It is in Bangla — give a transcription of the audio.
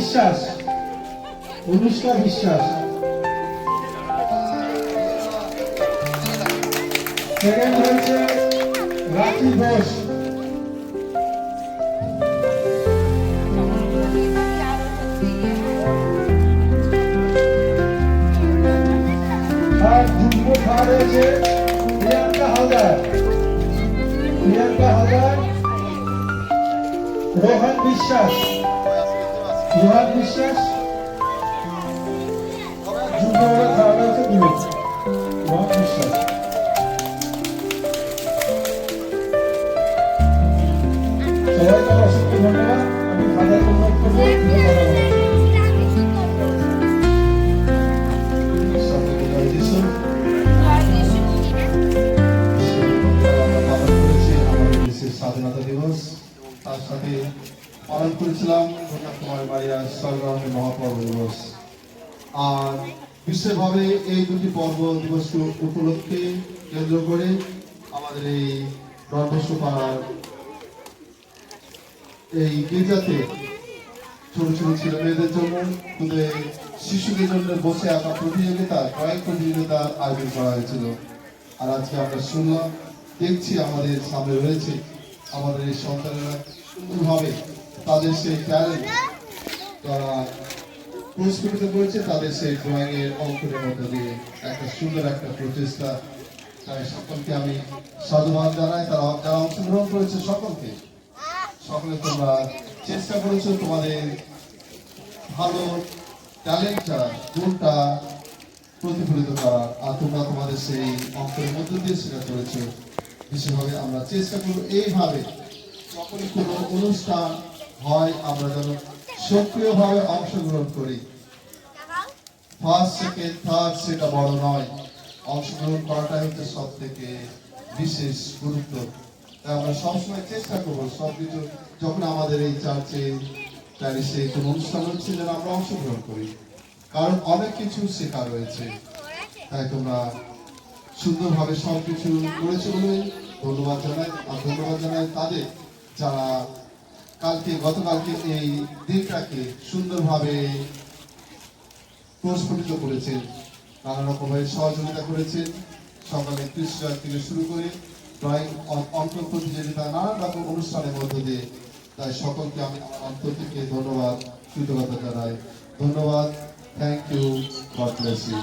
বিশ্বাস, অনুষ্কা বিশ্বাস। সেকেন্ড হয়েছে রাখি ঘোষ। আর যুগ্ম থার্ড হয়েছে প্রিয়াঙ্কা হালদার। প্রিয়াঙ্কা হালদার, রোহন বিশ্বাস। রোহন বিশ্বাস যুগ্ম থার্ড হয়েছে রোহন বিশ্বাস। সবাইকে অসংখ্য ধন্যবাদ। আমি ফাদার অনুরোধ করবো স্বাধীনতা দিবস, তার সাথে পালন করেছিলাম কন্যাকুমারী মারিয়া সরগরমের মহাপর্ব দিবস। আর বিশেষভাবে এই দুটি পর্ব দিবস উপলক্ষে কেন্দ্র করে আমাদের এই রণবস্যপাড়ার এই গির্জাতে ছোট ছোট ছেলে মেয়েদের জন্য, শিশুদের জন্য বসে আঁকা প্রতিযোগিতা, ড্রয়িং প্রতিযোগিতার আয়োজন করা হয়েছিল। আর আজকে আমরা শুনলাম, দেখছি আমাদের সামনে রয়েছে আমাদের এই সন্তানেরা সুন্দরভাবে তাদের সেই ট্যালেন্ট তারা পুরস্কৃত করেছে, তাদের সেই ড্রয়িং এর অঙ্কনের মধ্য দিয়ে একটা সুন্দর একটা প্রচেষ্টা। তাই সকলকে আমি সাধুবাদ জানাই, তারা যারা অংশগ্রহণ করেছে সকলকে। সকলে তোমরা চেষ্টা করেছো তোমাদের ভালো ট্যালেন্টটা, গুণটা প্রতিফলিত করার, আর তোমরা তোমাদের সেই অঙ্কের মধ্য দিয়ে সেটা করেছো। বিশেষভাবে আমরা চেষ্টা করবো এইভাবে যখনই কোনো অনুষ্ঠান হয় আমরা যেন সক্রিয়ভাবে অংশগ্রহণ করি। ফার্স্ট, সেকেন্ড, থার্ড সেটা বড় নয়, অংশগ্রহণ করাটাই হচ্ছে সব থেকে বিশেষ গুরুত্ব। তাই আমরা সবসময় চেষ্টা করবো সবকিছু যখন আমাদের এই চার্চে প্যারিসে কোনো অনুষ্ঠান হচ্ছে যেন আমরা অংশগ্রহণ করি, কারণ অনেক কিছু শেখা রয়েছে। তাই তোমরা সুন্দরভাবে সবকিছু করেছে বলে ধন্যবাদ জানাই। আর ধন্যবাদ জানাই তাদের যারা গতকালকে এই দিনটাকে সুন্দরভাবে প্রস্ফুটিত করেছেন, নানা রকমের সহযোগিতা করেছেন। সকালে কৃষ্ণার থেকে শুরু করে ড্রয়িং, অঙ্ক প্রতিযোগিতা, নানান রকম অনুষ্ঠানের মধ্য দিয়ে। তাই সকলকে আমি আমার অন্তর থেকে ধন্যবাদ, কৃতজ্ঞতা জানাই। ধন্যবাদ, thank you, God bless you.